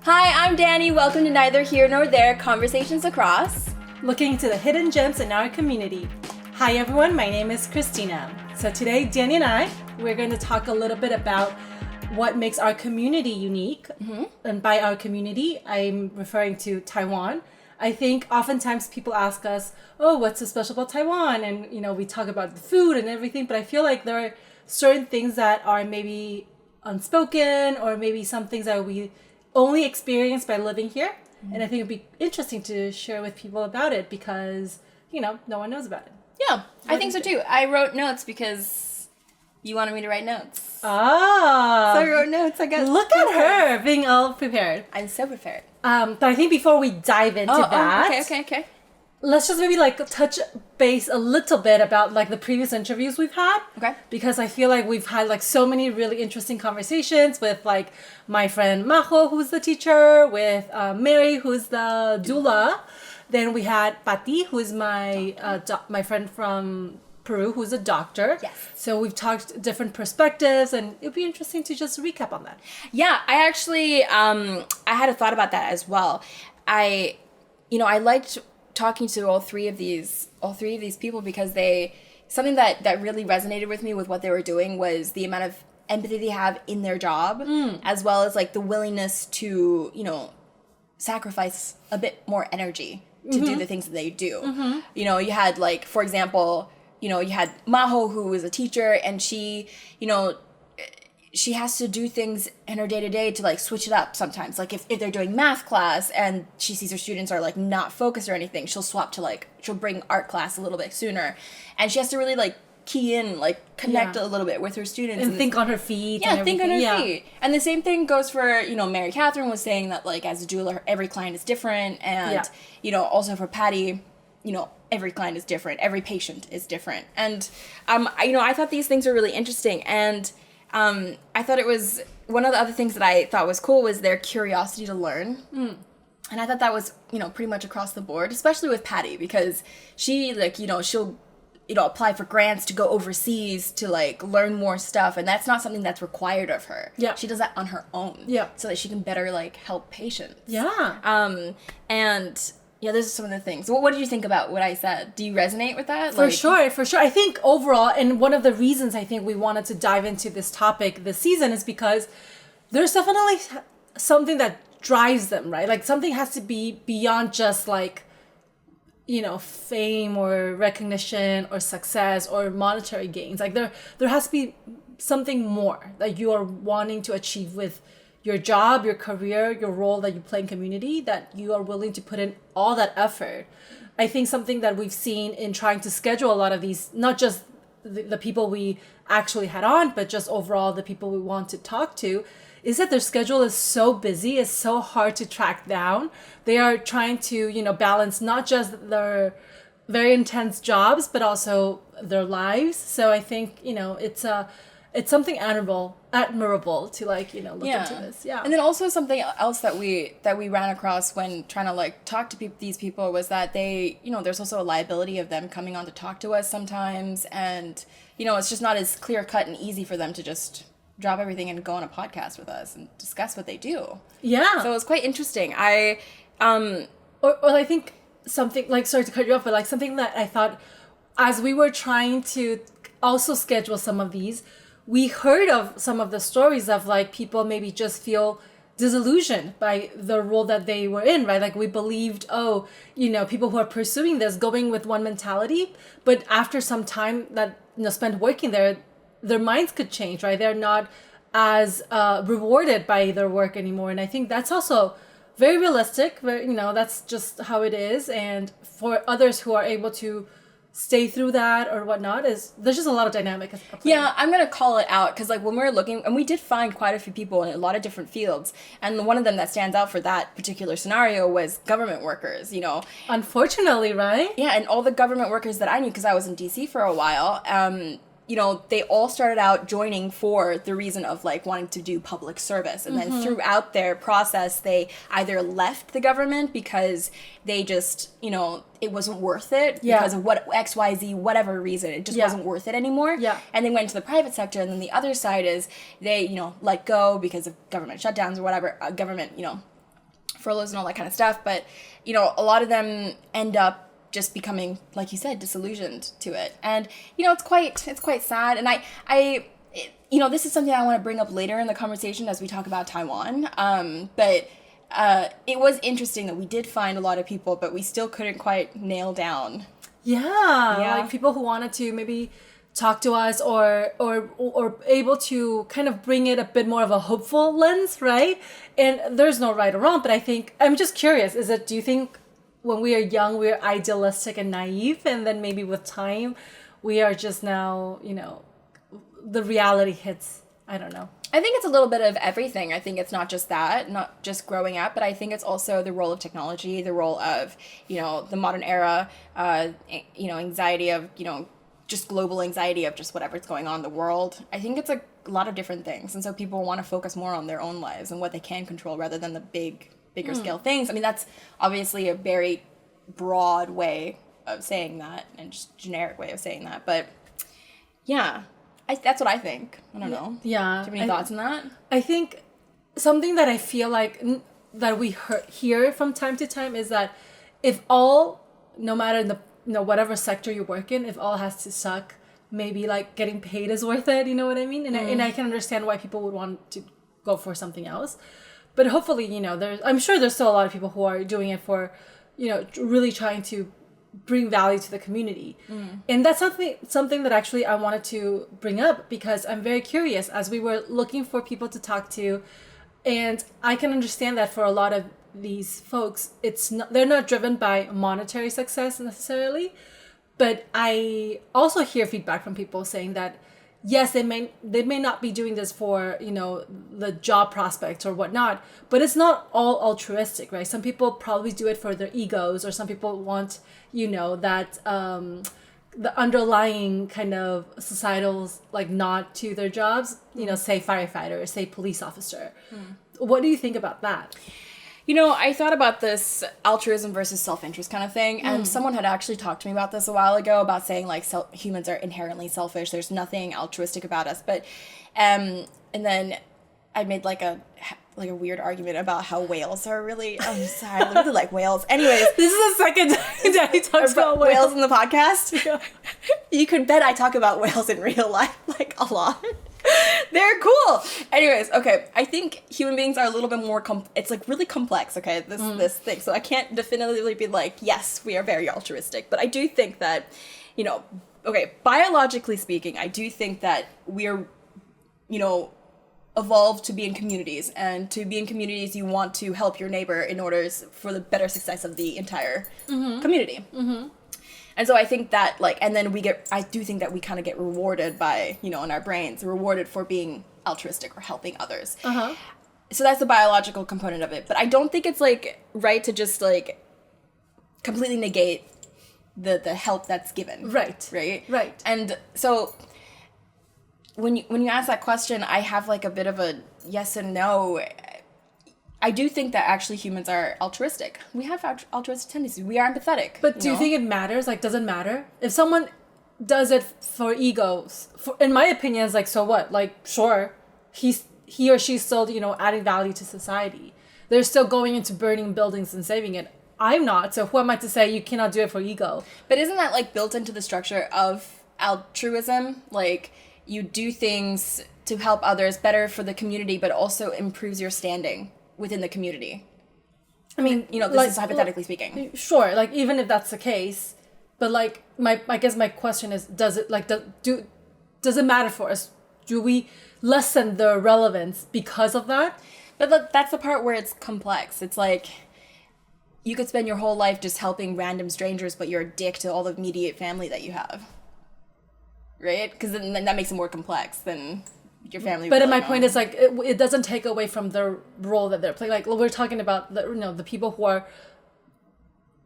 Hi, I'm Danny. Welcome to Neither Here Nor There Conversations Across. Looking into the hidden gems in our community. Hi everyone, my name is Christina. So today, Danny and we're going to talk a little bit about what makes our community unique. Mm-hmm. And by our community, I'm referring to Taiwan. I think oftentimes people ask us, oh, what's so special about Taiwan? And, we talk about the food and everything, but I feel like there are certain things that are maybe unspoken or maybe some things that we only experience by living here. Mm-hmm. And I think it'd be interesting to share with people about it because, no one knows about it. Yeah, I think so too. I wrote notes because you wanted me to write notes. Ah. So I wrote notes. Look at her being all prepared. I'm so prepared. But I think before we dive into that. Okay. Let's just maybe touch base a little bit about the previous interviews we've had. Okay. Because I feel like we've had so many really interesting conversations with my friend Majo, who's the teacher, with Mary, who's the doula. Then we had Pati, who is my friend from Peru, who's a doctor. Yes. So we've talked different perspectives, and it'd be interesting to just recap on that. Yeah, I actually I had a thought about that as well. I liked talking to all three of these people because something that really resonated with me with what they were doing was the amount of empathy they have in their job, as well as the willingness to sacrifice a bit more energy to do the things that they do. Mm-hmm. You had for example, you had Majo, who is a teacher, and she has to do things in her day-to-day to switch it up sometimes. If they're doing math class and she sees her students are not focused or anything, she'll swap to she'll bring art class a little bit sooner. And she has to really key in, connect a little bit with her students. And think on her feet. Yeah, think on her feet. And the same thing goes for, Mary Catherine was saying that as a doula, every client is different. And, also for Patty, every client is different. Every patient is different. And, I thought these things are really interesting. And I thought it was one of the other things that I thought was cool was their curiosity to learn. Mm. And I thought that was, pretty much across the board, especially with Patty, because she, she'll, apply for grants to go overseas to, learn more stuff. And that's not something that's required of her. Yeah. She does that on her own. Yeah. So that she can better, help patients. Yeah. Yeah, those are some of the things. What did you think about what I said? Do you resonate with that? For sure. I think overall, and one of the reasons I think we wanted to dive into this topic this season is because there's definitely something that drives them, right? Something has to be beyond just fame or recognition or success or monetary gains. There has to be something more that you are wanting to achieve with your job, your career, your role that you play in community, that you are willing to put in all that effort. I think something that we've seen in trying to schedule a lot of these, not just the people we actually had on, but just overall the people we want to talk to, is that their schedule is so busy, it's so hard to track down. They are trying to, balance not just their very intense jobs, but also their lives. So I think, it's something admirable to look into this. Yeah. And then also something else that we ran across when trying to talk to these people was that they, there's also a liability of them coming on to talk to us sometimes, and it's just not as clear cut and easy for them to just drop everything and go on a podcast with us and discuss what they do. Yeah. So it was quite interesting. Or I think something sorry to cut you off, but something that I thought as we were trying to also schedule some of these, we heard of some of the stories of people maybe just feel disillusioned by the role that they were in, right? We believed, people who are pursuing this going with one mentality, but after some time that spent working there, their minds could change, right? They're not as rewarded by their work anymore. And I think that's also very realistic. That's just how it is. And for others who are able to stay through that or whatnot, there's just a lot of dynamic. Yeah, I'm gonna call it out because when we were looking, and we did find quite a few people in a lot of different fields, and one of them that stands out for that particular scenario was government workers. Unfortunately, right? Yeah, and all the government workers that I knew, because I was in DC for a while, they all started out joining for the reason of wanting to do public service. And then throughout their process, they either left the government because they just, it wasn't worth it because of what XYZ, whatever reason, it just wasn't worth it anymore. Yeah. And they went into the private sector. And then the other side is they, let go because of government shutdowns or whatever, government, furloughs and all that kind of stuff. But, you know, a lot of them end up just becoming, like you said, disillusioned to it. And, you know, it's quite sad. And you know, this is something I want to bring up later in the conversation as we talk about Taiwan. But it was interesting that we did find a lot of people, but we still couldn't quite nail down. Yeah. Like people who wanted to maybe talk to us or able to kind of bring it a bit more of a hopeful lens, right? And there's no right or wrong, but I think, I'm just curious, do you think when we are young, we're idealistic and naive, and then maybe with time, we are just now, you know, the reality hits? I don't know. I think it's a little bit of everything. I think it's not just that, not just growing up, but I think it's also the role of technology, the role of, you know, the modern era, you know, anxiety of, you know, just global anxiety of just whatever's going on in the world. I think it's a lot of different things. And so people want to focus more on their own lives and what they can control rather than the bigger scale things. I mean, that's obviously a very broad way of saying that and just generic way of saying that. But yeah, that's what I think. I don't know. Yeah. Do you have any thoughts on that? I think something that I feel like that we hear from time to time is that if all, no matter the, you know, whatever sector you work in, if all has to suck, maybe like getting paid is worth it. You know what I mean? And I can understand why people would want to go for something else. But hopefully, you know, I'm sure there's still a lot of people who are doing it for, you know, really trying to bring value to the community. And that's something that actually I wanted to bring up because I'm very curious as we were looking for people to talk to. And I can understand that for a lot of these folks, they're not driven by monetary success necessarily. But I also hear feedback from people saying that yes, they may not be doing this for, you know, the job prospects or whatnot, but it's not all altruistic, right? Some people probably do it for their egos, or some people want, you know, that the underlying kind of societal like nod to their jobs, you know, say firefighter, say police officer. What do you think about that? You know, I thought about this altruism versus self-interest kind of thing, and someone had actually talked to me about this a while ago, about saying, like, humans are inherently selfish, there's nothing altruistic about us, but, and then I made, like a weird argument about how whales are really, I'm sorry, I really like whales. Anyways. This is the second time Danny talks about whales in the podcast. Yeah. You could bet I talk about whales in real life, like, a lot. They're cool. Anyways, okay. I think human beings are a little bit more it's like really complex, okay, this thing. So I can't definitively be like, yes, we are very altruistic. But I do think that, you know, okay, biologically speaking, I do think that we're, you know, evolved to be in communities. And to be in communities, you want to help your neighbor in order for the better success of the entire community. And so I think that, like, and then I do think that we kind of get rewarded by, you know, in our brains, rewarded for being altruistic or helping others. So that's the biological component of it. But I don't think it's, like, right to just, like, completely negate the help that's given. Right. Right. And so when you ask that question, I have, like, a bit of a yes and no. I do think that actually humans are altruistic. We have altruistic tendencies. We are empathetic. But do you think it matters? Like, does it matter? If someone does it for egos, in my opinion, it's like, so what? Like, sure, he or she's still, you know, adding value to society. They're still going into burning buildings and saving it. I'm not. So who am I to say you cannot do it for ego? But isn't that, like, built into the structure of altruism? Like, you do things to help others, better for the community, but also improves your standing within the community. I mean, you know, this is hypothetically speaking. Sure, like, even if that's the case, but, like, I guess my question is, does it, like, does it matter for us? Do we lessen the relevance because of that? But that's the part where it's complex. It's like, you could spend your whole life just helping random strangers, but you're a dick to all the immediate family that you have. Right? Because then that makes it more complex than your family. But my point is, like, it doesn't take away from the role that they're playing. Like, we're talking about the people who are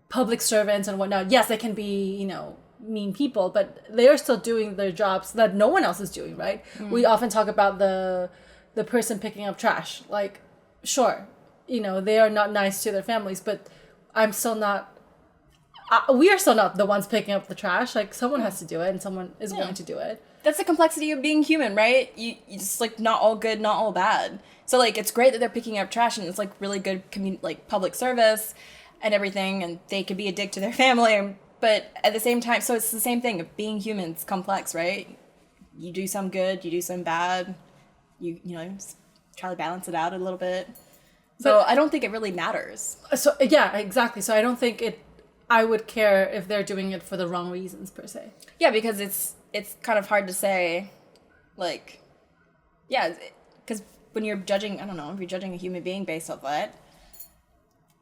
public servants and whatnot. Yes, they can be, you know, mean people, but they are still doing their jobs that no one else is doing, right? We often talk about the person picking up trash. Like, sure, you know, they are not nice to their families, but I'm still not. we are still not the ones picking up the trash. Like, someone has to do it, and someone is going to do it. That's the complexity of being human, right? You just, like, not all good, not all bad. So, like, it's great that they're picking up trash, and it's, like, really good like, public service and everything, and they could be a dick to their family, but at the same time, so it's the same thing of being human's complex, right? You do some good, you do some bad, you know, just try to balance it out a little bit. So I don't think it really matters. So, yeah, exactly. So I don't think I would care if they're doing it for the wrong reasons, per se. Yeah, because it's kind of hard to say, like, yeah, because when you're judging, I don't know, if you're judging a human being based off that.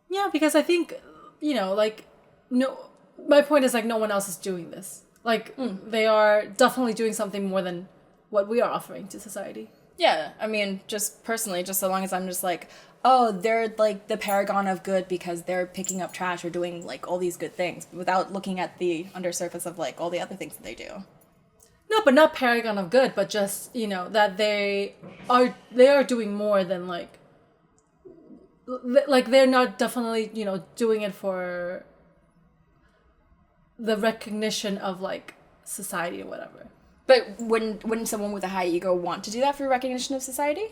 Yeah, because I think, you know, like, no, my point is, like, no one else is doing this. Like, they are definitely doing something more than what we are offering to society. Yeah, I mean, just personally, just so long as I'm just like, oh, they're, like, the paragon of good because they're picking up trash or doing, like, all these good things without looking at the undersurface of, like, all the other things that they do. No, but not paragon of good, but just, you know, that they are doing more than, like, they're not definitely, you know, doing it for the recognition of, like, society or whatever. But wouldn't someone with a high ego want to do that for recognition of society?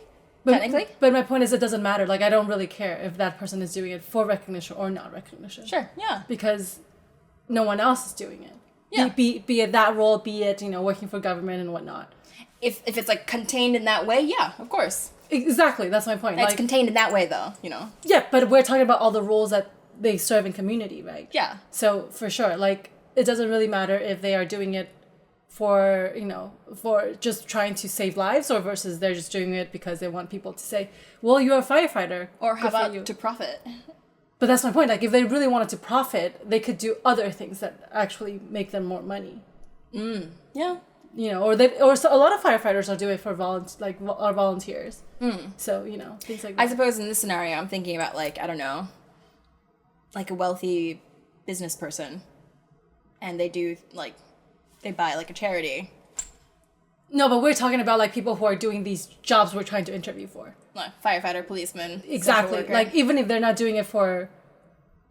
Technically? But my point is, it doesn't matter. Like, I don't really care if that person is doing it for recognition or not recognition. Sure, yeah. Because no one else is doing it. Yeah. Be it that role, be it, you know, working for government and whatnot. If it's, like, contained in that way, yeah, of course. Exactly, that's my point. It's like, contained in that way, though, you know? Yeah, but we're talking about all the roles that they serve in community, right? Yeah. So, for sure, like, it doesn't really matter if they are doing it for, you know, for just trying to save lives, or versus they're just doing it because they want people to say, well, you're a firefighter. Or how about to profit? But that's my point. Like, if they really wanted to profit, they could do other things that actually make them more money. Yeah. You know, or so a lot of firefighters are doing it for volunteers. So, you know, things like that. I suppose in this scenario, I'm thinking about, like, I don't know, like a wealthy business person, and they do, like, they buy, like, a charity. No, but we're talking about, like, people who are doing these jobs we're trying to interview for. Like, firefighter, policeman, Exactly. social worker. Like, even if they're not doing it for,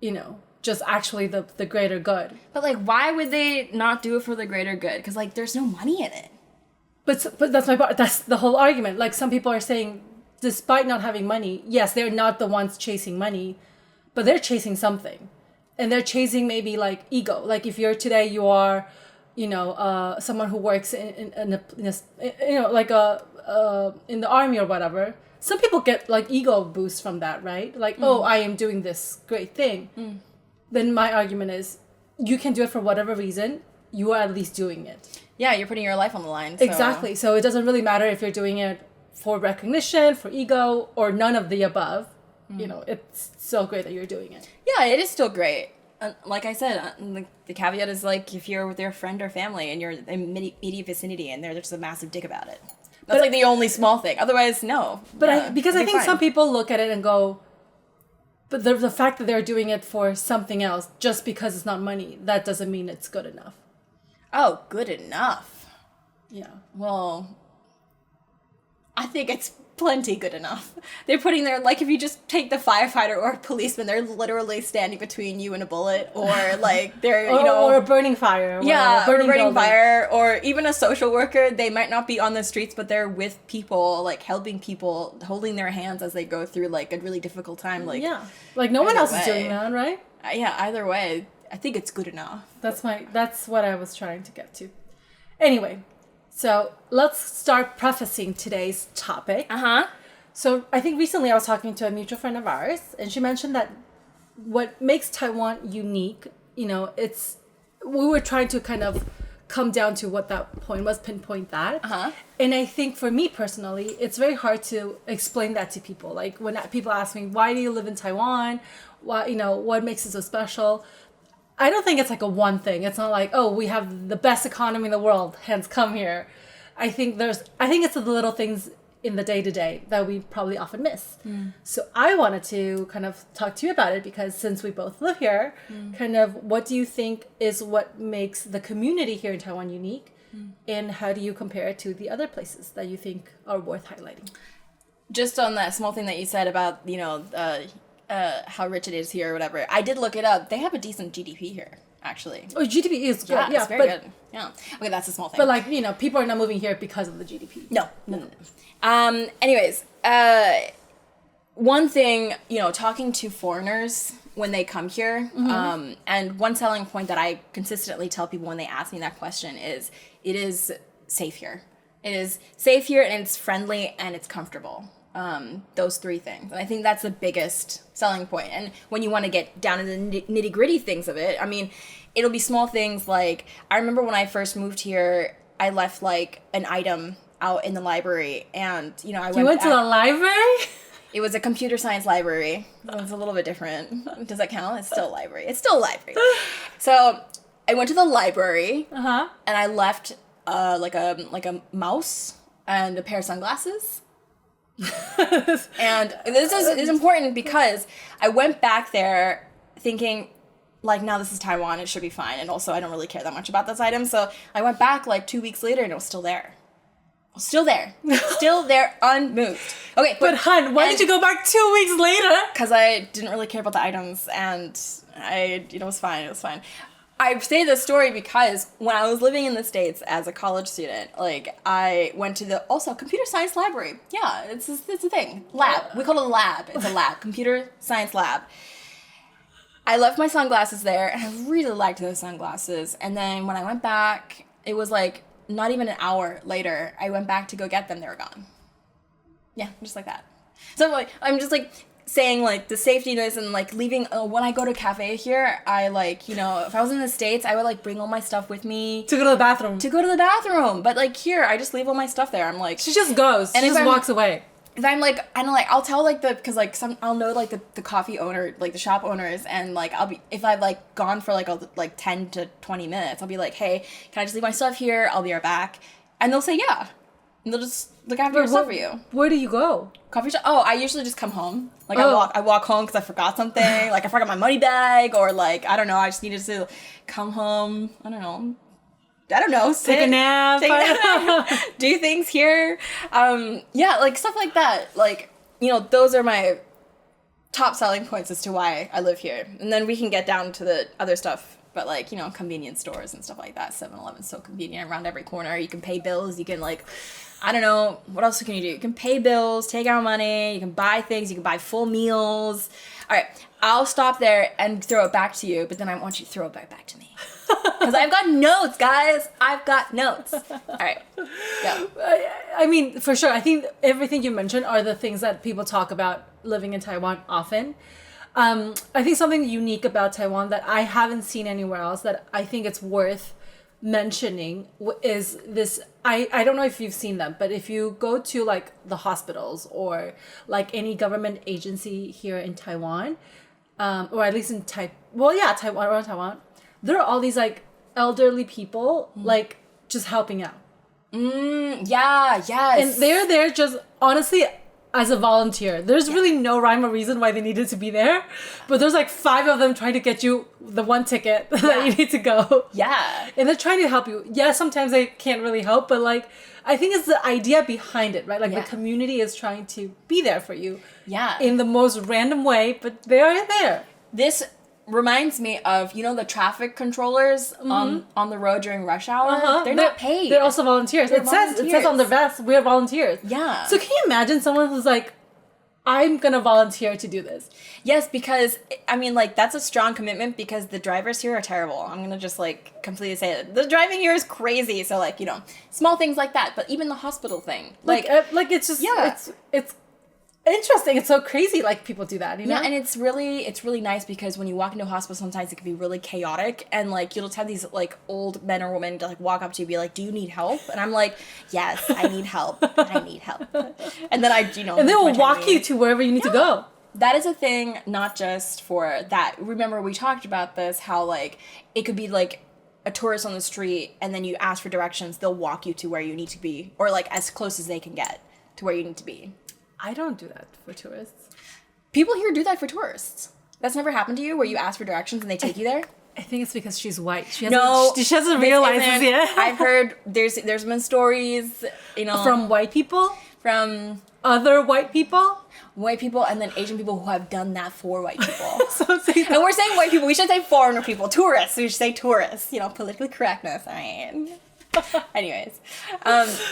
you know, just actually the greater good. But, like, why would they not do it for the greater good? Because, like, there's no money in it. But that's my part. That's the whole argument. Like, some people are saying, despite not having money, yes, they're not the ones chasing money, but they're chasing something. And they're chasing maybe, like, ego. Like, if you're today, you are, you know, someone who works in a you know, like in the army or whatever. Some people get, like, ego boost from that, right? Like, oh, I am doing this great thing. Then my argument is, you can do it for whatever reason. You are at least doing it. Yeah, you're putting your life on the line. So. Exactly. So it doesn't really matter if you're doing it for recognition, for ego, or none of the above. You know, it's so great that you're doing it. Yeah, it is still great. Like I said, the caveat is, like, if you're with your friend or family and you're in immediate vicinity and they're just a massive dick about it. That's, like, the only small thing. Otherwise, no. But yeah, I think fine. some people look at it and go, but the fact that they're doing it for something else, just because it's not money, that doesn't mean it's good enough. Oh, good enough. Yeah. Well, I think it's plenty good enough. They're putting their, like, if you just take the firefighter or policeman, they're literally standing between you and a bullet, or, like, they're, you know... Or a burning fire. Yeah, or a burning fire, or even a social worker. They might not be on the streets, but they're with people, like, helping people, holding their hands as they go through, like, a really difficult time. Like, yeah. Like, no one else is doing that, right? Yeah, either way, I think it's good enough. That's what I was trying to get to. Anyway, so let's start prefacing today's topic. So I think recently I was talking to a mutual friend of ours, and she mentioned that what makes Taiwan unique, you know, we were trying to kind of come down to what that point was, pinpoint that. And I think for me personally, it's very hard to explain that to people. Like, when people ask me, why do you live in Taiwan? Why, you know, what makes it so special? I don't think it's like a one thing. It's not like, oh, we have the best economy in the world, hence come here. I think it's the little things in the day-to-day that we probably often miss. So I wanted to kind of talk to you about it, because since we both live here, kind of what do you think is what makes the community here in Taiwan unique, and how do you compare it to the other places that you think are worth highlighting? Just on that small thing that you said about, you know, how rich it is here or whatever, I did look it up. They have a decent GDP here. actually. Oh, GDP is good. Yeah, Yeah, it's very good. Yeah. Okay, that's a small thing. But like, you know, people are not moving here because of the GDP. No. Anyways, one thing, you know, talking to foreigners when they come here, and one selling point that I consistently tell people when they ask me that question is, it is safe here. It is safe here, and it's friendly, and it's comfortable. Those three things. And I think that's the biggest selling point. And when you want to get down to the nitty gritty things of it, I mean, it'll be small things like, I remember when I first moved here, I left like an item out in the library, and, you know, You went to the library? It was a computer science library. It was a little bit different. Does that count? It's still a library. It's still a library. So I went to the library, and I left like a mouse and a pair of sunglasses. And this is important because I went back there thinking, like, now this is Taiwan, it should be fine. And also, I don't really care that much about this item. So I went back like 2 weeks later, and it was still there. Still there, unmoved. Okay, but hun, why did you go back 2 weeks later? Because I didn't really care about the items, and it was fine. It was fine. I say this story because when I was living in the States as a college student, like, I went to the also computer science library. Yeah, it's a thing. Lab. We call it a lab. It's a lab. Computer science lab. I left my sunglasses there, and I really liked those sunglasses. And then when I went back, it was like not even an hour later, I went back to go get them. They were gone. Yeah, just like that. So like, I'm just like saying like the safetiness and like leaving. When I go to a cafe here, I like, you know, if I was in the States, I would like bring all my stuff with me to go to the bathroom. But like here, I just leave all my stuff there. I'm like, she just goes. She just walks away. If I'm like, I don't like, I'll tell like because like I'll know like the coffee owner, like the shop owners, and like if I've like gone for like 10 to 20 minutes, I'll be like, hey, can I just leave my stuff here? I'll be right back. And they'll say, yeah. And they'll just look after your stuff for you. Where do you go? Coffee shop? Oh, I usually just come home. Like I walk home because I forgot something. Like I forgot my money bag, or like, I don't know, I just needed to come home. I don't know, sit, take a nap, do things here. Yeah, like stuff like that. Like, you know, those are my top selling points as to why I live here. And then we can get down to the other stuff. But like, you know, convenience stores and stuff like that. 7-Eleven's so convenient around every corner. You can pay bills. You can like, I don't know, what else can you do? You can pay bills, take out money. You can buy things. You can buy full meals. All right, I'll stop there and throw it back to you. But then I want you to throw it back to me. Because I've got notes, guys. I've got notes. All right, go. I mean, for sure. I think everything you mentioned are the things that people talk about living in Taiwan often. I think something unique about Taiwan that I haven't seen anywhere else that I think it's worth mentioning is this. I don't know if you've seen them, but if you go to like the hospitals or like any government agency here in Taiwan, or at least in Taiwan, there are all these like elderly people like just helping out. Yeah, yes. And they're there just honestly as a volunteer. There's really no rhyme or reason why they needed to be there, but there's like 5 of them trying to get you the one ticket that you need to go. Yeah. And they're trying to help you. Yeah, sometimes they can't really help, but like, I think it's the idea behind it, right? Like the community is trying to be there for you. Yeah. In the most random way, but they are there. This reminds me of, you know, the traffic controllers on the road during rush hour. They're not paid. They're also volunteers. It says on their vest, we're volunteers. Yeah. So can you imagine someone who's like, I'm gonna volunteer to do this? Yes, because I mean, like, that's a strong commitment because the drivers here are terrible. I'm gonna just like completely say it. The driving here is crazy. So like, you know, small things like that. But even the hospital thing, like it's just it's interesting. It's so crazy. Like people do that, you know? Yeah, and it's really nice because when you walk into a hospital, sometimes it can be really chaotic, and like you'll just have these like old men or women to like walk up to you and be like, "Do you need help?" And I'm like, "Yes, I need help. I need help." And then and they will walk you to wherever you need to go. That is a thing, not just for that. Remember, we talked about this, how like it could be like a tourist on the street, and then you ask for directions, they'll walk you to where you need to be, or like as close as they can get to where you need to be. I don't do that for tourists. People here do that for tourists. That's never happened to you, where you ask for directions and they take you there? I think it's because she's white. She hasn't realized this yet. I've heard there's been stories, you know, from white people, from other white people. white people and then Asian people who have done that for white people. And we're saying white people. We should say foreigner people. Tourists. We should say tourists. You know, politically correctness. All right. Anyways.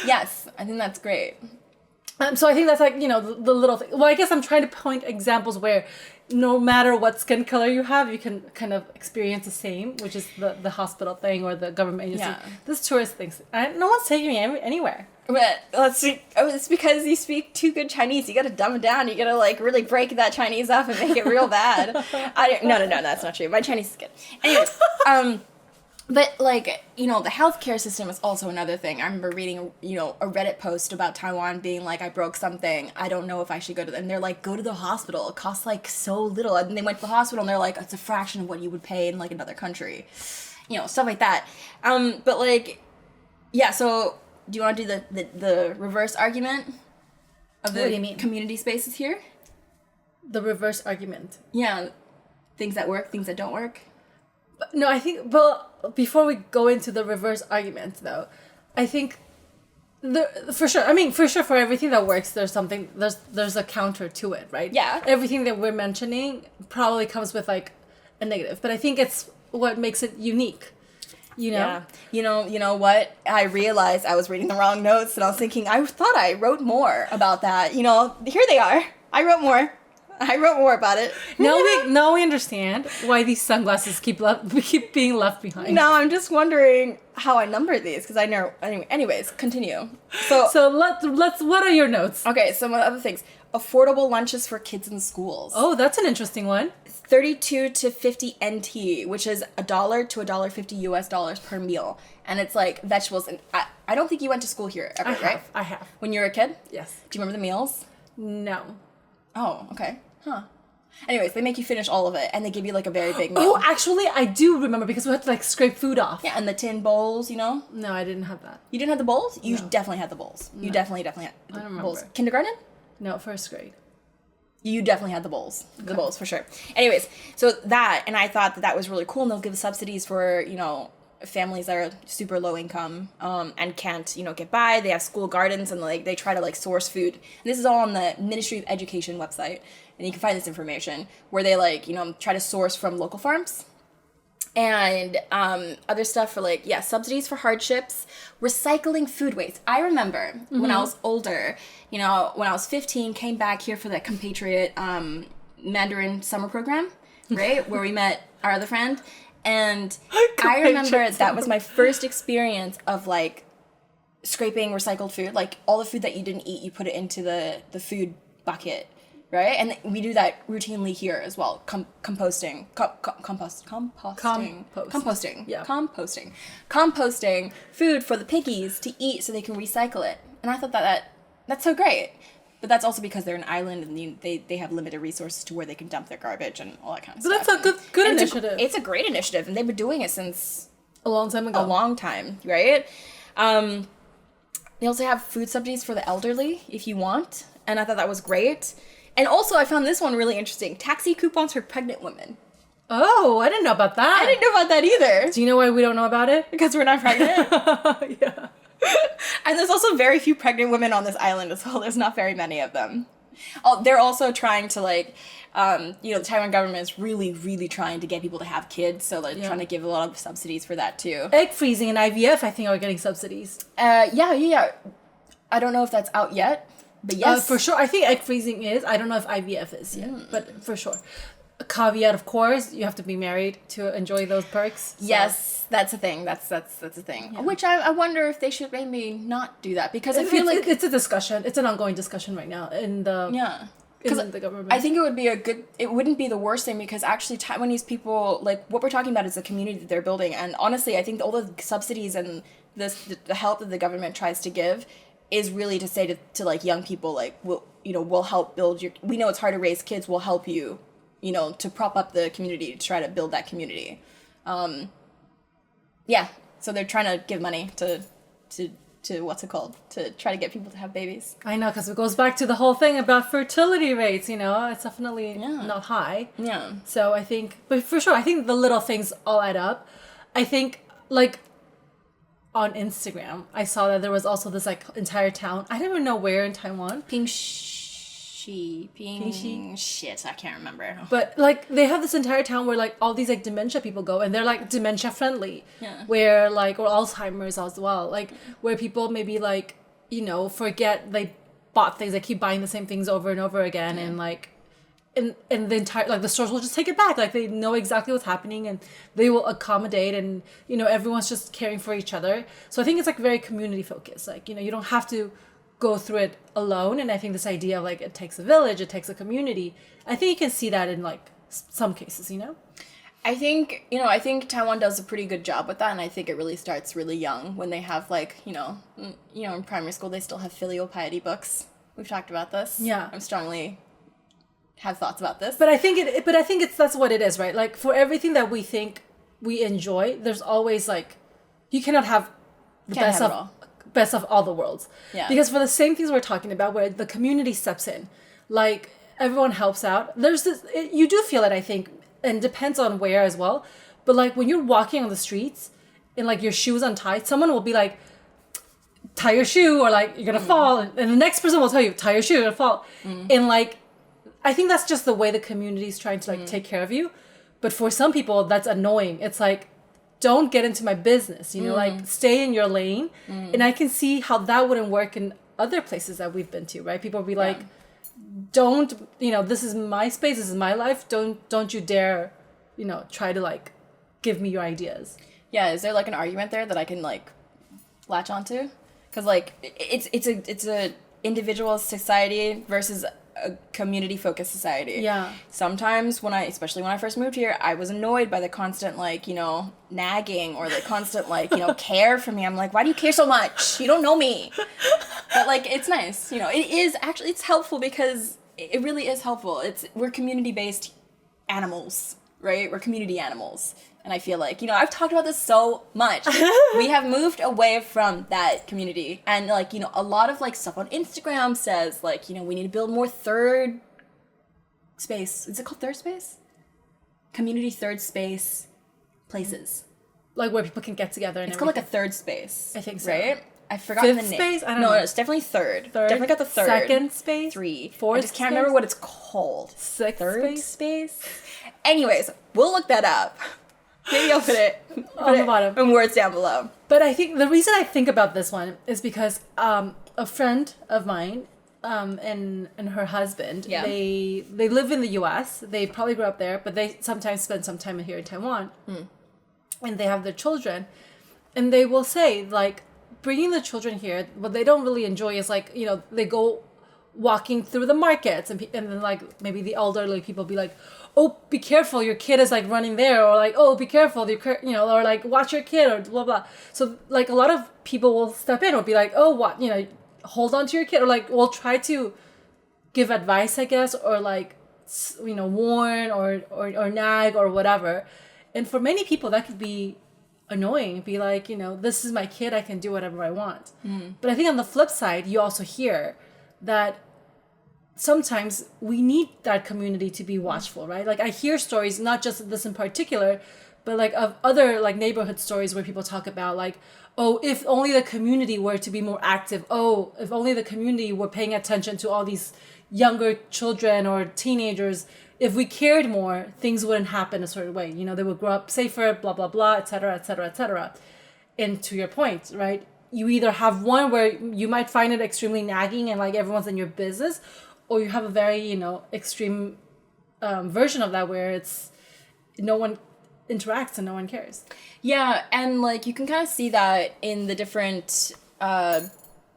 Yes, I think that's great. So I think that's like, you know, the little thing. Well, I guess I'm trying to point examples where no matter what skin color you have, you can kind of experience the same, which is the hospital thing or the government agency. Yeah. This tourist thing, no one's taking me anywhere. But let's see. Oh, it's because you speak too good Chinese. You gotta dumb it down. You gotta like really break that Chinese up and make it real bad. No, that's not true. My Chinese is good. Anyways, but like, you know, the healthcare system is also another thing. I remember reading, you know, a Reddit post about Taiwan being like, I broke something. I don't know if I should go to, and they're like, go to the hospital. It costs like so little. And they went to the hospital and they're like, it's a fraction of what you would pay in like another country. You know, stuff like that. But like, yeah, so do you want to do the reverse argument of the community spaces here? The reverse argument. Yeah. Things that work, things that don't work. No, I think, well, before we go into the reverse argument, though, I think, for sure, for everything that works, there's a counter to it, right? Yeah. Everything that we're mentioning probably comes with, like, a negative, but I think it's what makes it unique, you know? Yeah. You know what? I realized I was reading the wrong notes, and I was thinking, I thought I wrote more about that. You know, here they are. I wrote more about it. Now we understand why these sunglasses keep being left behind. No, I'm just wondering how I numbered these because I know. Anyways, continue. So let's. What are your notes? Okay, some other things. Affordable lunches for kids in schools. Oh, that's an interesting one. 32 to 50 NT, which is $1 to $1.50 US dollars per meal, and it's like vegetables. And I don't think you went to school here ever, right? I have. When you were a kid? Yes. Do you remember the meals? No. Oh, okay. Huh. Anyways, they make you finish all of it, and they give you, like, a very big meal. Oh, actually, I do remember, because we had to, like, scrape food off. Yeah, and the tin bowls, you know? No, I didn't have that. You didn't have the bowls? You definitely had the bowls. No. You definitely had the I don't remember. bowls. Kindergarten? No, first grade. You definitely had the bowls. Okay. The bowls, for sure. Anyways, so that, and I thought that was really cool, and they'll give subsidies for, you know, families that are super low income and can't, you know, get by. They have school gardens, and like they try to like source food. And this is all on the Ministry of Education website, and you can find this information where they like, you know, try to source from local farms and other stuff for like, subsidies for hardships, recycling food waste. I remember when I was older, you know, when I was 15, came back here for the compatriot Mandarin summer program, right, where we met our other friend. And I remember that was my first experience of, like, scraping recycled food. Like, all the food that you didn't eat, you put it into the food bucket, right? And we do that routinely here as well. Composting. Yeah. Composting food for the piggies to eat so they can recycle it. And I thought that's so great. But that's also because they're an island and they have limited resources to where they can dump their garbage and all that kind of stuff. But that's a good initiative. It's a great initiative, and they've been doing it since a long time ago. A long time, right? They also have food subsidies for the elderly if you want, and I thought that was great. And also, I found this one really interesting: taxi coupons for pregnant women. Oh, I didn't know about that. I didn't know about that either. Do you know why we don't know about it? Because we're not pregnant. Yeah. And there's also very few pregnant women on this island as well. There's not very many of them. Oh, they're also trying to, like, you know, the Taiwan government is really, really trying to get people to have kids. So they're trying to give a lot of subsidies for that, too. Egg freezing and IVF, I think, are getting subsidies. Yeah. I don't know if that's out yet, but yes. For sure. I think egg freezing is. I don't know if IVF is yet, but for sure. A caveat, of course, you have to be married to enjoy those perks. So. Yes, that's a thing. That's a thing. Yeah. Which I wonder if they should maybe not do that, because I feel like it's a discussion. It's an ongoing discussion right now in the the government. I think it would be it wouldn't be the worst thing, because actually Taiwanese people, like, what we're talking about is the community that they're building, and honestly, I think all the subsidies and the help that the government tries to give is really to say to like young people, like, we'll help build we know it's hard to raise kids, we'll help you, you know, to prop up the community, to try to build that community. So they're trying to give money to what's it called? To try to get people to have babies. I know, because it goes back to the whole thing about fertility rates, you know, it's definitely not high. Yeah. So I think, but for sure, I think the little things all add up. I think, like, on Instagram, I saw that there was also this, like, entire town, I don't even know where in Taiwan. Ping. Shit, I can't remember. But like they have this entire town where like all these like dementia people go, and they're like dementia friendly. Yeah. Where like, or Alzheimer's as well, like where people maybe like, forget they bought things, they keep buying the same things over and over again, and like and the entire, like the stores will just take it back, like they know exactly what's happening and they will accommodate, and everyone's just caring for each other. So I think it's like very community focused, like you don't have to go through it alone. And I think this idea of like it takes a village, it takes a community, I think you can see that in like some cases. I think Taiwan does a pretty good job with that, and I think it really starts really young when they have like, in primary school they still have filial piety books. We've talked about this. Yeah. I'm strongly have thoughts about this. But I think that's what it is, right? Like for everything that we think we enjoy, there's always like, you cannot have the best of all the worlds. Yeah. Because for the same things we're talking about, where the community steps in, like everyone helps out, there's this, you do feel it, I think, and depends on where as well. But like when you're walking on the streets and like your shoes untied, someone will be like, tie your shoe, or like you're gonna fall, and the next person will tell you, tie your shoe, you're gonna fall. And like, I think that's just the way the community is trying to like take care of you. But for some people that's annoying. It's like, don't get into my business, like stay in your lane. And I can see how that wouldn't work in other places that we've been to, right? People will be like, don't, this is my space, this is my life, don't you dare, try to like give me your ideas. Yeah, is there like an argument there that I can like latch onto? Because like it's a individual society versus a community focused society. Yeah. Sometimes especially when I first moved here, I was annoyed by the constant like, nagging, or the constant like, care for me. I'm like, why do you care so much? You don't know me. But like, it's nice. It is actually, it's helpful because it really is helpful. We're community based animals, right? We're community animals. And I feel like, I've talked about this so much. We have moved away from that community. And like, a lot of like stuff on Instagram says like, we need to build more third space. Is it called third space? Community third space places. Like where people can get together and it's called like a third space. I think so. Right? I've forgotten the name. Fifth space? I don't know. No, it's definitely third. Definitely got the third. Second space? 3. Fourth I just can't remember what it's called. Sixth third space? Anyways, we'll look that up. Maybe I'll put it on the bottom in words down below. But I think the reason I think about this one is because a friend of mine and her husband, they live in the US. They probably grew up there, but they sometimes spend some time here in Taiwan. And they have their children. And they will say, like, bringing the children here, what they don't really enjoy is, like, they go walking through the markets, and then, like, maybe the elderly people be like, oh, be careful, your kid is like running there, or like, oh, be careful, or like, watch your kid, or blah, blah. So like a lot of people will step in or be like, oh, what, hold on to your kid, or like, we'll try to give advice, I guess, or like, warn or nag or whatever. And for many people that could be annoying, be like, this is my kid, I can do whatever I want. But I think on the flip side, you also hear that sometimes we need that community to be watchful, right? Like I hear stories, not just this in particular, but like of other like neighborhood stories where people talk about like, oh, if only the community were to be more active. Oh, if only the community were paying attention to all these younger children or teenagers. If we cared more, things wouldn't happen a certain way. They would grow up safer, blah, blah, blah, et cetera, et cetera, et cetera. And to your point, right? You either have one where you might find it extremely nagging and like everyone's in your business, or you have a very, extreme version of that where it's no one interacts and no one cares. Yeah, and like you can kind of see that in the different, the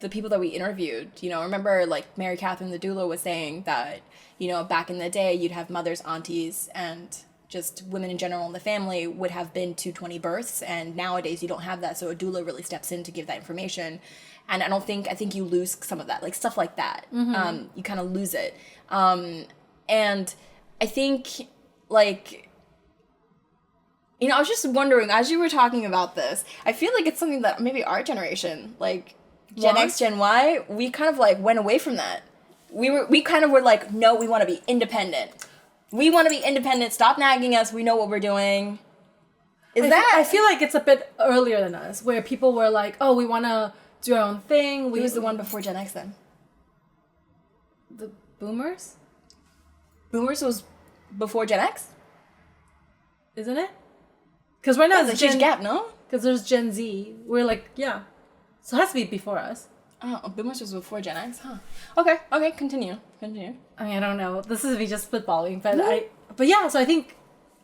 people that we interviewed. Remember like Mary Catherine the doula was saying that, back in the day you'd have mothers, aunties, and just women in general in the family would have been to 20 births, and nowadays you don't have that, so a doula really steps in to give that information. And I think you lose some of that, like stuff like that. You kind of lose it. And I think like, I was just wondering, as you were talking about this, I feel like it's something that maybe our generation, like Gen X, Gen Y, we kind of like went away from that. We kind of were like, no, we want to be independent. We want to be independent. Stop nagging us. We know what we're doing. I feel like it's a bit earlier than us, where people were like, oh, we want to do our own thing. Who was the one before Gen X then? The boomers? Boomers was before Gen X? Isn't it? Because right now That's a huge gap, no? Because there's Gen Z. We're like, yeah. So it has to be before us. Oh, boomers was before Gen X, huh? Okay, continue. I mean, I don't know. This is me just spitballing, but yeah, so I think,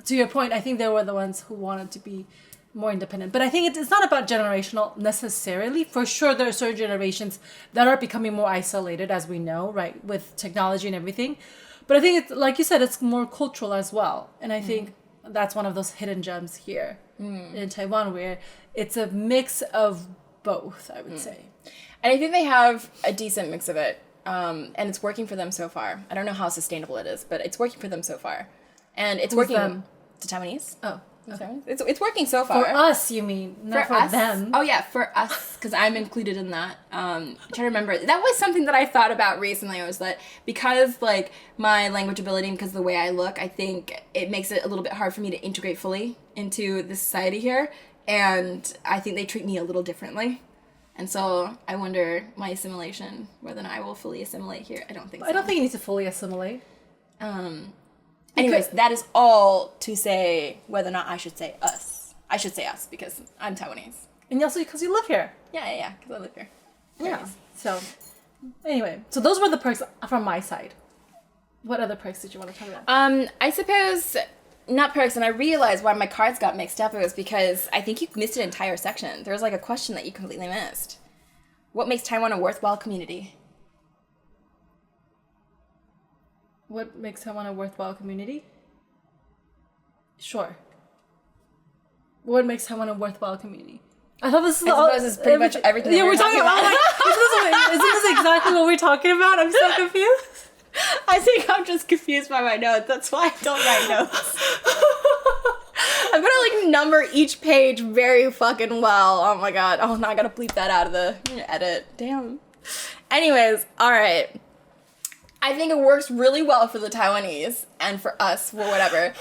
to your point, I think they were the ones who wanted to be more independent. But I think it's not about generational necessarily. For sure, there are certain generations that are becoming more isolated, as we know, right, with technology and everything. But I think it's, like you said, it's more cultural as well. And I think that's one of those hidden gems here in Taiwan, where it's a mix of both, I would say. And I think they have a decent mix of it. And it's working for them so far. I don't know how sustainable it is, but it's working for them so far. And it's working the Taiwanese. Oh, okay. It's working so far. For us, you mean, not for them. Oh yeah, for us, because I'm included in that. I'm trying to remember. That was something that I thought about recently. Was that because like my language ability and because of the way I look, I think it makes it a little bit hard for me to integrate fully into the society here. And I think they treat me a little differently. And so I wonder my assimilation, whether or not I will fully assimilate here. I don't think so. I don't think you need to fully assimilate. Anyways, that is all to say whether or not I should say us. I should say us because I'm Taiwanese. And also because you live here. Yeah, because I live here. Yeah. Nice. So, anyway. So those were the perks from my side. What other perks did you want to talk about? I suppose... Not perks, and I realized why my cards got mixed up. It was because I think you missed an entire section. There was like a question that you completely missed. What makes Taiwan a worthwhile community? What makes Taiwan a worthwhile community? Sure. What makes Taiwan a worthwhile community? I thought this is pretty much everything. Yeah, we're talking about. Isn't this exactly what we're talking about? I'm so confused. I think I'm just confused by my notes. That's why I don't write notes. I'm gonna like number each page very fucking well. Oh my god. Oh no, I gotta bleep that out of the edit. Damn. Anyways, alright. I think it works really well for the Taiwanese and for us, for whatever.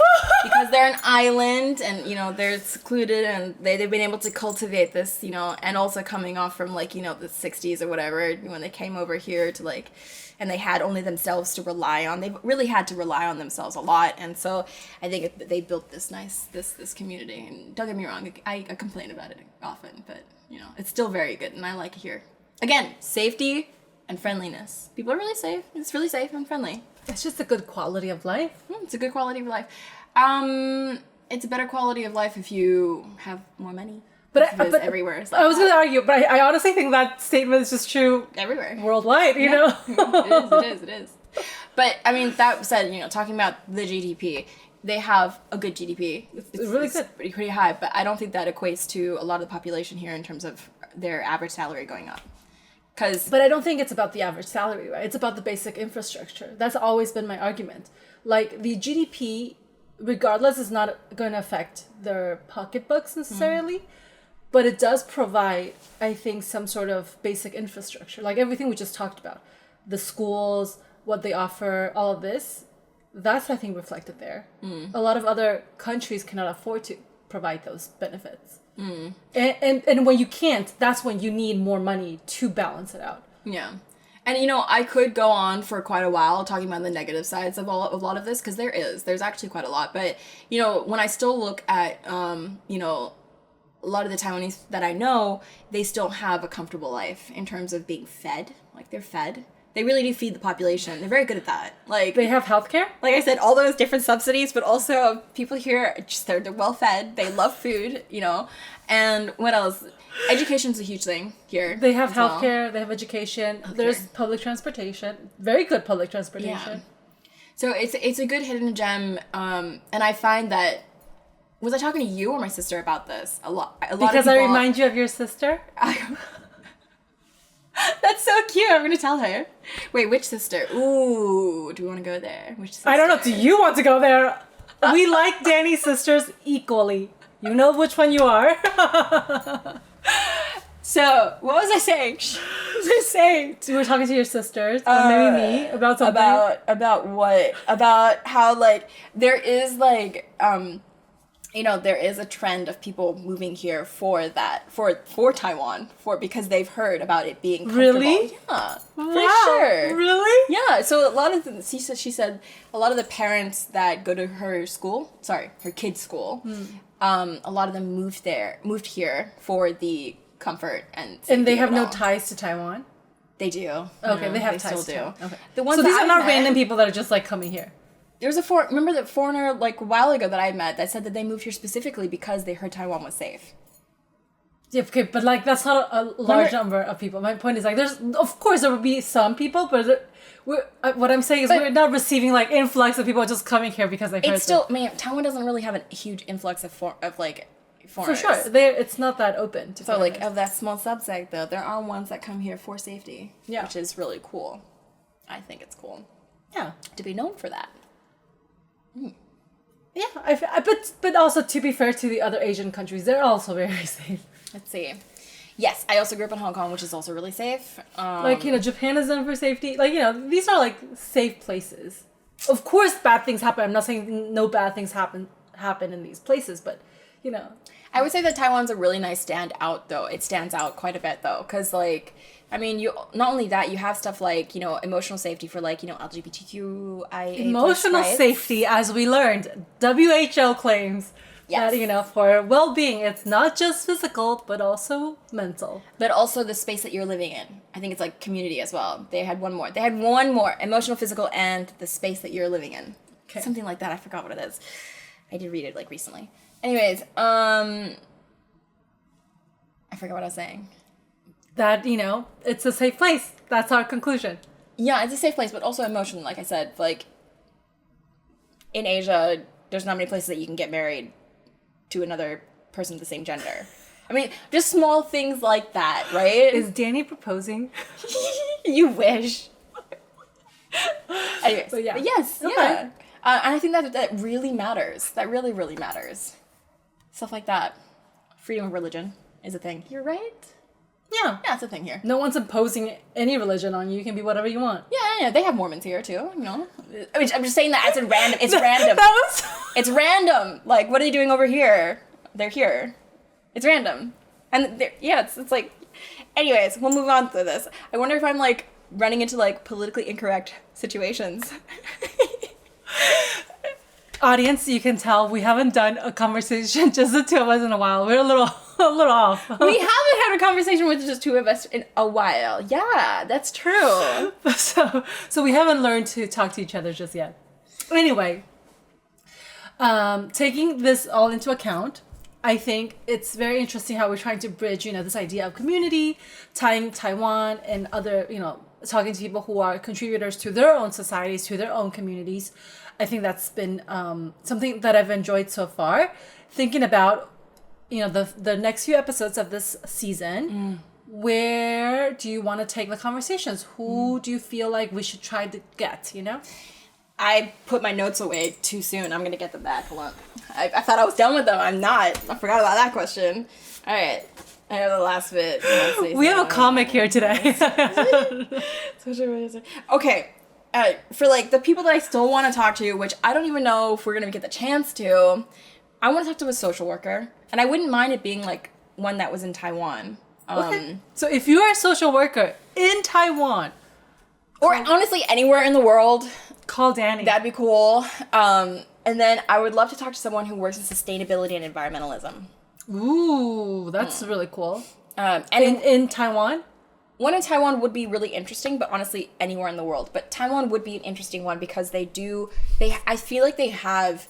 Because they're an island and, you know, they're secluded and they've been able to cultivate this, you know, and also coming off from like, you know, the 60s or whatever, when they came over here to like, and they had only themselves to rely on. They really had to rely on themselves a lot. And so I think they built this this community. And don't get me wrong, I complain about it often, but, you know, it's still very good and I like it here. Again, safety and friendliness. People are really safe. It's really safe and friendly. It's just a good quality of life. It's a good quality of life. It's a better quality of life if you have more money. But everywhere is like I was going to argue, but I honestly think that statement is just true everywhere, worldwide. You know, it is. But I mean, that said, you know, talking about the GDP, they have a good GDP. It's really good, pretty high. But I don't think that equates to a lot of the population here in terms of their average salary going up. But I don't think it's about the average salary, right? It's about the basic infrastructure. That's always been my argument. Like, the GDP, regardless, is not going to affect their pocketbooks necessarily, but it does provide, I think, some sort of basic infrastructure. Like everything we just talked about. The schools, what they offer, all of this, that's, I think, reflected there. A lot of other countries cannot afford to provide those benefits. And when you can't, that's when you need more money to balance it out. Yeah. And, you know, I could go on for quite a while talking about the negative sides of a lot of this, because there's actually quite a lot. But, you know, when I still look at, you know, a lot of the Taiwanese that I know, they still have a comfortable life in terms of being fed. Like, they're fed. They really do feed the population. They're very good at that. Like, they have healthcare? Like I said, all those different subsidies, but also people here, just they're well fed. They love food, you know. And what else? Education's a huge thing here. They have healthcare, they have education, there's public transportation. Very good public transportation. Yeah. So it's a good hidden gem. And I find that, was I talking to you or my sister about this? A lot because I remind you of your sister? That's so cute. I'm going to tell her. Wait, which sister? Ooh, do we want to go there? Which sister? I don't know. Do you want to go there? We like Danny's sisters equally. You know which one you are. So, what was I saying? You were talking to your sisters, maybe me, about something. About what? About how, like, there is, like, you know, there is a trend of people moving here for Taiwan, because they've heard about it being comfortable. Really? Yeah, for Wow. sure. Really? Yeah, so a lot of she said a lot of the parents that go to her kids' school, a lot of them moved here for the comfort and safety And they have of it no all. ties to Taiwan? They do. Okay, Yeah, they have still ties to Taiwan. Okay. The ones so these that are I not met- random people that are just like coming here. There's remember that foreigner like a while ago that I met that said that they moved here specifically because they heard Taiwan was safe. Yeah, okay, but like that's not a large number of people. My point is like of course there will be some people, but what I'm saying is we're not receiving like influx of people just coming here because they heard It's still, man, Taiwan doesn't really have a huge influx of foreigners. For sure. It's not that open to So foreigners. like of that small subsect though, there are ones that come here for safety. Yeah. Which is really cool. I think it's cool Yeah. to be known for that. Yeah, but also to be fair to the other Asian countries, they're also very safe. Let's see. Yes, I also grew up in Hong Kong, which is also really safe. Like, you know, Japan is known for safety. Like, you know, these are like safe places. Of course, bad things happen. I'm not saying no bad things happen in these places, but you know. I would say that Taiwan's a really nice standout, though. It stands out quite a bit, though, because like, I mean, you not only that, you have stuff like, you know, emotional safety for like, you know, LGBTQIA+, Emotional rights. safety, as we learned, WHO claims Yes. that, you know, for well-being, it's not just physical, but also mental. But also the space that you're living in. I think it's like community as well. They had one more. Emotional, physical, and the space that you're living in. Okay. Something like that. I forgot what it is. I did read it like recently. Anyways, I forgot what I was saying. That, you know, it's a safe place. That's our conclusion. Yeah, it's a safe place, but also emotional. Like I said, like in Asia, there's not many places that you can get married to another person of the same gender. I mean, just small things like that, right? Is Danny proposing? You wish. Anyways, But yeah. but yes, Okay. yeah. And I think that really matters. That really, really matters. Stuff like that. Freedom of religion is a thing. You're right. Yeah. Yeah, it's a thing here. No one's imposing any religion on you. You can be whatever you want. Yeah, they have Mormons here too, you know. I mean, I'm just saying that it's random. It's random. That was... It's random. Like, what are they doing over here? They're here. It's random. And yeah, it's like... Anyways, we'll move on to this. I wonder if I'm, like, running into, like, politically incorrect situations. Audience, you can tell we haven't done a conversation just the two of us in a while. We're a little off. We haven't had a conversation with just two of us in a while. Yeah, that's true. So we haven't learned to talk to each other just yet. Anyway, taking this all into account, I think it's very interesting how we're trying to bridge, you know, this idea of community, tying Taiwan and other, you know, talking to people who are contributors to their own societies, to their own communities. I think that's been something that I've enjoyed so far. Thinking about, you know, the next few episodes of this season, where do you want to take the conversations? Who do you feel like we should try to get, you know? I put my notes away too soon. I'm going to get them back. Hold on. I thought I was done with them. I'm not. I forgot about that question. All right. I have the last bit. We have a comic here today. Okay. For like the people that I still want to talk to, which I don't even know if we're going to get the chance to, I want to talk to a social worker. And I wouldn't mind it being like one that was in Taiwan. Okay. So if you are a social worker in Taiwan, Or honestly, anywhere in the world, call Danny. that'd be cool. And then I would love to talk to someone who works in sustainability and environmentalism. Ooh, that's really cool. And In Taiwan? one in Taiwan would be really interesting, but honestly, anywhere in the world. But Taiwan would be an interesting one because I feel like they have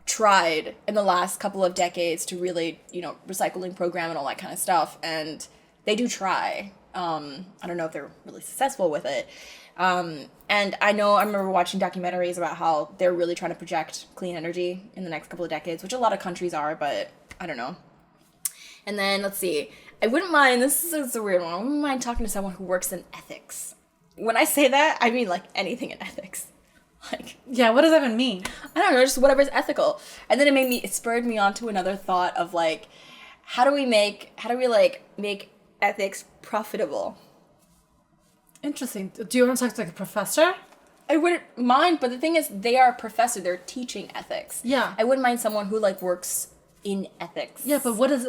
tried in the last couple of decades to really, you know, recycling program and all that kind of stuff. And they do try. I don't know if they're really successful with it. And I remember watching documentaries about how they're really trying to project clean energy in the next couple of decades, which a lot of countries are, but I don't know. And then, let's see, I wouldn't mind, this is a weird one, I wouldn't mind talking to someone who works in ethics. When I say that, I mean, like, anything in ethics. Like, Yeah, what does that even mean? I don't know, just whatever's ethical. And then it spurred me on to another thought of, like, how do we make ethics profitable? Interesting. Do you want to talk to like a professor? I wouldn't mind, but the thing is, they are a professor, they're teaching ethics. Yeah. I wouldn't mind someone who, like, works in ethics. Yeah, but what does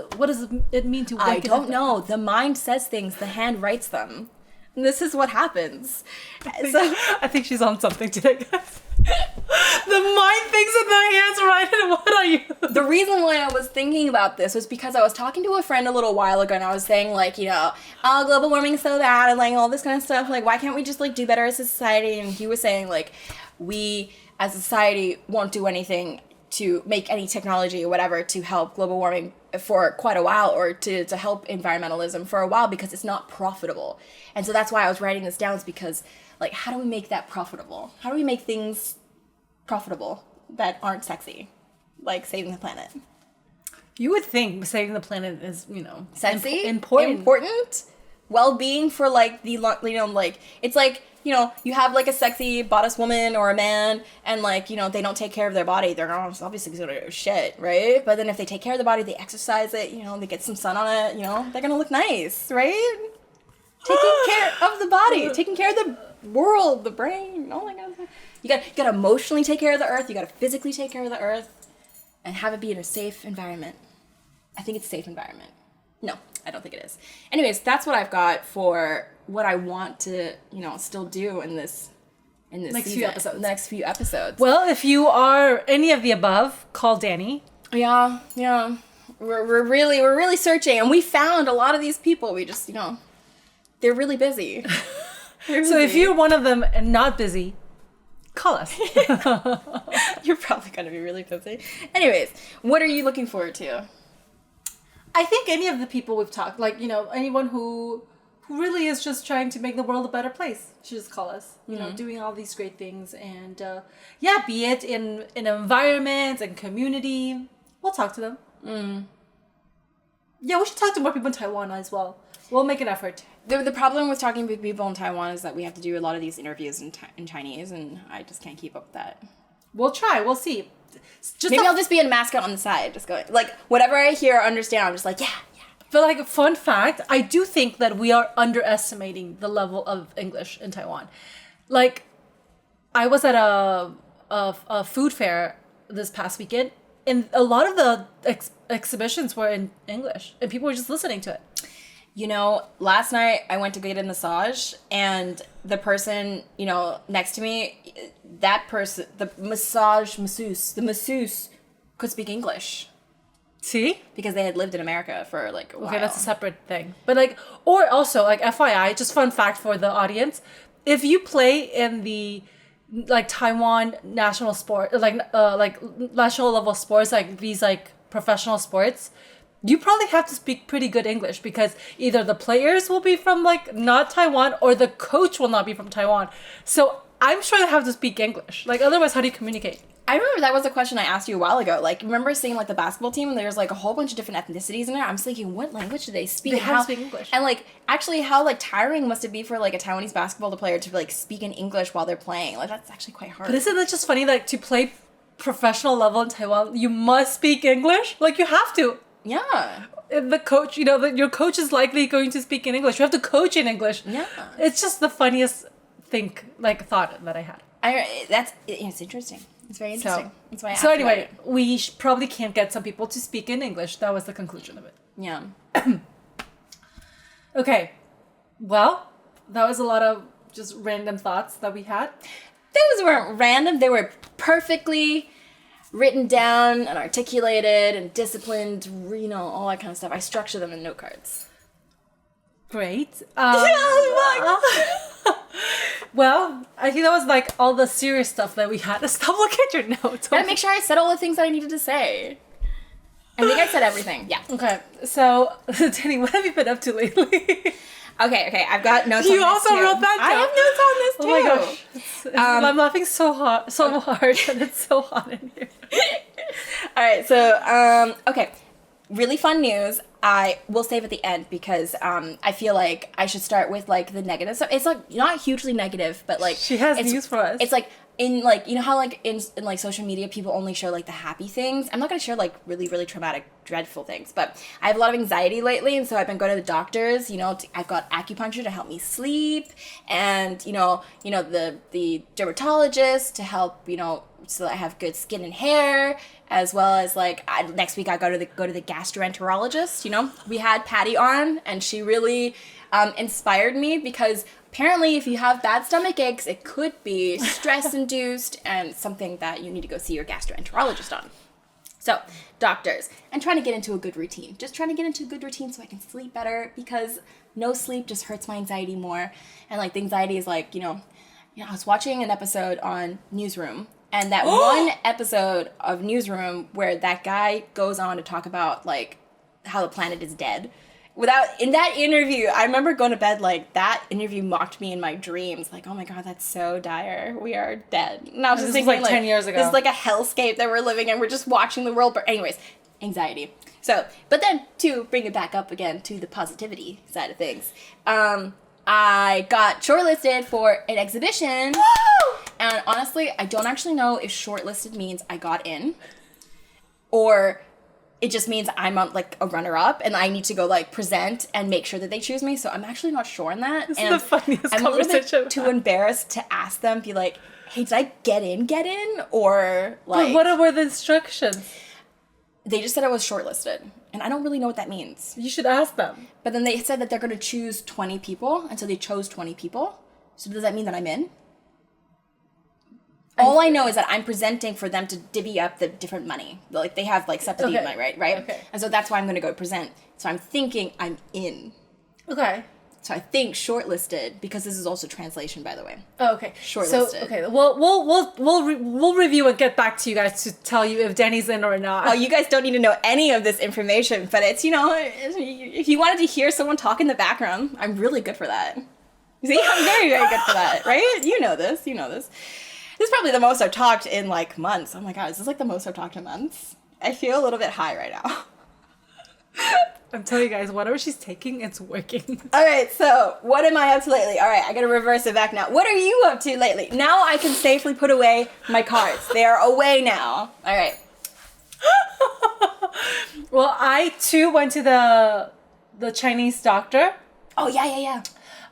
it mean to work I in don't ethics? know. The mind says things, the hand writes them. And this is what happens. I think she's on something today, guys. The mind thinks that the hands write it. What are you? The reason why I was thinking about this was because I was talking to a friend a little while ago, and I was saying, like, you know, oh, global warming's so bad, and, like, all this kind of stuff. Like, why can't we just, like, do better as a society? And he was saying, like, we, as a society, won't do anything to make any technology or whatever to help global warming for quite a while, or to help environmentalism for a while, because it's not profitable. And so that's why I was writing this down, is because, like, how do we make that profitable? How do we make things profitable that aren't sexy? Like saving the planet. You would think saving the planet is, you know, Sexy? important. Well-being for, like, the, you know, like, it's like, you know, you have, like, a sexy bodice woman or a man, and, like, you know, they don't take care of their body, they're not obviously gonna do shit, right? But then if they take care of the body, they exercise it, you know, they get some sun on it, you know, they're gonna look nice, right? Taking care of the body, taking care of the world, the brain, all that kind of stuff. You gotta emotionally take care of the earth, you gotta physically take care of the earth, and have it be in a safe environment. I think it's a safe environment. No, I don't think it is. Anyways, that's what I've got for what I want to, you know, still do in this Next season, few episodes. next few episodes. Well, if you are any of the above, call Danny. Yeah. We're really searching, and we found a lot of these people. We just, you know, they're really busy. So if you're one of them and not busy, call us. You're probably gonna be really busy. Anyways, what are you looking forward to? I think any of the people we've talked, like, you know, anyone who really is just trying to make the world a better place should just call us. You know, doing all these great things, and be it in environments and community, we'll talk to them. Yeah, we should talk to more people in Taiwan as well. We'll make an effort. The problem with talking to people in Taiwan is that we have to do a lot of these interviews in Chinese, and I just can't keep up with that. We'll try. We'll see. Maybe I'll just be a mascot on the side, just going, like, whatever I hear or understand, I'm just like, yeah. But, like, fun fact, I do think that we are underestimating the level of English in Taiwan. Like, I was at a food fair this past weekend, and a lot of the exhibitions were in English, and people were just listening to it. You know, last night I went to get a massage, and the person, you know, next to me, that person, the masseuse could speak English. See? Because they had lived in America for, like, a while. Okay, that's a separate thing. But, like, or also, like, FYI, just fun fact for the audience, if you play in the, like, Taiwan national sport, like national level sports, like these, like, professional sports, you probably have to speak pretty good English, because either the players will be from, like, not Taiwan, or the coach will not be from Taiwan. So I'm sure they have to speak English. Like, otherwise, how do you communicate? I remember that was a question I asked you a while ago. Like, remember seeing, like, the basketball team, and there's, like, a whole bunch of different ethnicities in there? I'm just thinking, what language do they speak? They have to speak English. And, like, actually, how, like, tiring must it be for, like, a Taiwanese basketball player to, like, speak in English while they're playing? Like, that's actually quite hard. But isn't it just funny, like, to play professional level in Taiwan, you must speak English? Like, you have to. Yeah. The coach, you know, your coach is likely going to speak in English. You have to coach in English. Yeah. It's just the funniest thought that I had. It's interesting. It's very interesting. That's why I asked So anyway, about it. we probably can't get some people to speak in English. That was the conclusion of it. Yeah. Okay. Well, that was a lot of just random thoughts that we had. Those weren't random. They were perfectly written down and articulated and disciplined, you know, all that kind of stuff. I structure them in note cards. Great. Well, I think that was, like, all the serious stuff that we had. Stop looking at your notes. Gotta make sure I said all the things that I needed to say. I think I said everything. Yeah. Okay. So, Danny, what have you been up to lately? Okay. I've got notes on this, You also too. wrote that down. I have notes on this, too. Oh my gosh. I'm laughing so hard, and it's so hot in here. All right, so, okay. Really fun news. I will save at the end, because I feel like I should start with, like, the negative stuff. It's, like, not hugely negative, but, like... She has news for us. It's, like, in, like, you know how, like, in like, social media, people only share, like, the happy things? I'm not gonna share, like, really, really traumatic, dreadful things, but I have a lot of anxiety lately, and so I've been going to the doctors, you know, I've got acupuncture to help me sleep, and, you know, the dermatologist to help, you know, so I have good skin and hair, as well as like next week I go to the gastroenterologist. You know, we had Patty on, and she really inspired me, because apparently if you have bad stomach aches, it could be stress induced and something that you need to go see your gastroenterologist on. So, doctors, I'm trying to get into a good routine. Just trying to get into a good routine so I can sleep better, because no sleep just hurts my anxiety more. And like the anxiety is like, I was watching an episode on Newsroom, and that one episode of Newsroom where that guy goes on to talk about like how the planet is dead. In that interview, I remember going to bed like that interview mocked me in my dreams. Like, oh my God, that's so dire. We are dead. And I was just thinking, like 10 years ago. This is like a hellscape that we're living in. We're just watching the world. But anyways, anxiety. So, but then to bring it back up again to the positivity side of things, I got shortlisted for an exhibition. Woo! And honestly, I don't actually know if shortlisted means I got in, or it just means I'm on like a runner-up and I need to go like present and make sure that they choose me. So I'm actually not sure on that. This is the funniest I'm a little conversation. bit too embarrassed to ask them, be like, hey, did I get in? Or like... But what were the instructions? They just said I was shortlisted. And I don't really know what that means. You should ask them. But then they said that they're going to choose 20 people. And so they chose 20 people. So does that mean that I'm in? All I know is that I'm presenting for them to divvy up the different money. Like, they have, like, subsidy money, right? Okay. And so that's why I'm going to go present. So I'm thinking I'm in. Okay. So I think shortlisted, because this is also translation, by the way. Oh, okay. Shortlisted. So, okay, we'll review and get back to you guys to tell you if Danny's in or not. Oh, you guys don't need to know any of this information, but it's, if you wanted to hear someone talk in the background, I'm really good for that. See, I'm very, very good for that, right? You know this. This is probably the most I've talked in, like, months. Oh my God, is this, like, the most I've talked in months? I feel a little bit high right now. I'm telling you guys, whatever she's taking, it's working. All right, so what am I up to lately? All right, I gotta reverse it back now. What are you up to lately? Now I can safely put away my cards. They are away now. All right. Well, I, too, went to the Chinese doctor. Oh, yeah.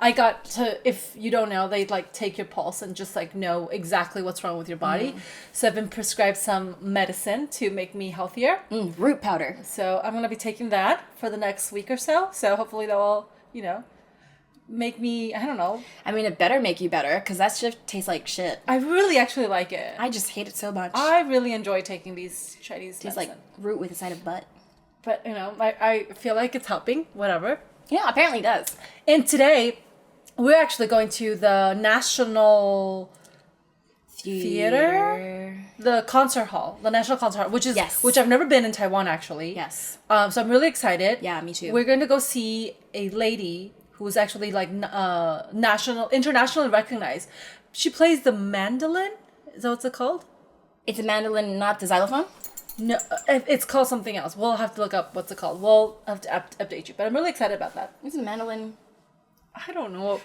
I got to, if you don't know, they like take your pulse and just like know exactly what's wrong with your body. So I've been prescribed some medicine to make me healthier. Root powder. So I'm going to be taking that for the next week or so. So hopefully that will, make me, I don't know. I mean, it better make you better, because that shit tastes like shit. I really actually like it. I just hate it so much. I really enjoy taking these Chinese Tastes medicine. like root with a side of butt. But, I feel like it's helping, whatever. Yeah, apparently it does. And today, we're actually going to the National Theater? The concert hall. The National Concert Hall, which I've never been in Taiwan, actually. Yes. So I'm really excited. Yeah, me too. We're going to go see a lady who's actually like internationally recognized. She plays the mandolin. Is that what's it called? It's a mandolin, not the xylophone? No, it's called something else. We'll have to look up what's it called. We'll have to update you. But I'm really excited about that. It's a mandolin. I don't know.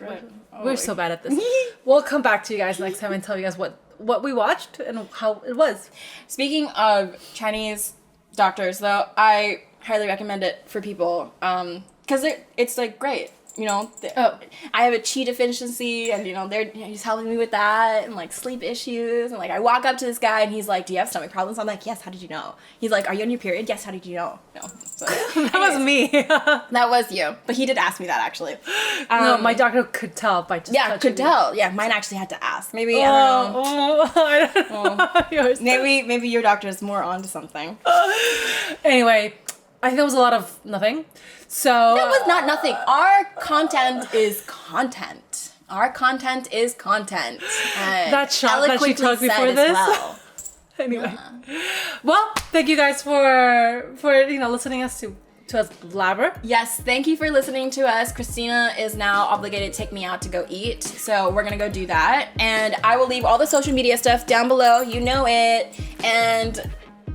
We're so bad at this. We'll come back to you guys next time and tell you guys what we watched and how it was. Speaking of Chinese doctors, though, I highly recommend it for people because it's like great. I have a chi deficiency, and he's helping me with that, and like sleep issues, and like I walk up to this guy and he's like, "Do you have stomach problems?" I'm like, "Yes." How did you know? He's like, "Are you on your period?" "Yes." How did you know? No. So, that was me. That was you, but he did ask me that actually. No, my doctor could tell by just touching me. Tell. Yeah, mine actually had to ask. Maybe I don't know. Yours. Maybe your doctor is more onto something. Anyway, I think that was a lot of nothing. So that was not nothing. Our content is content. Our content is content. That shot that she took before this. Well. Anyway, well, thank you guys for listening to us blabber. Yes, thank you for listening to us. Christina is now obligated to take me out to go eat, so we're gonna go do that. And I will leave all the social media stuff down below. You know it. And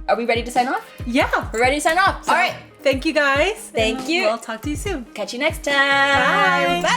are we ready to sign off? Yeah, we're ready to sign off. All right. Thank you guys. Thank you. We'll talk to you soon. Catch you next time. Bye.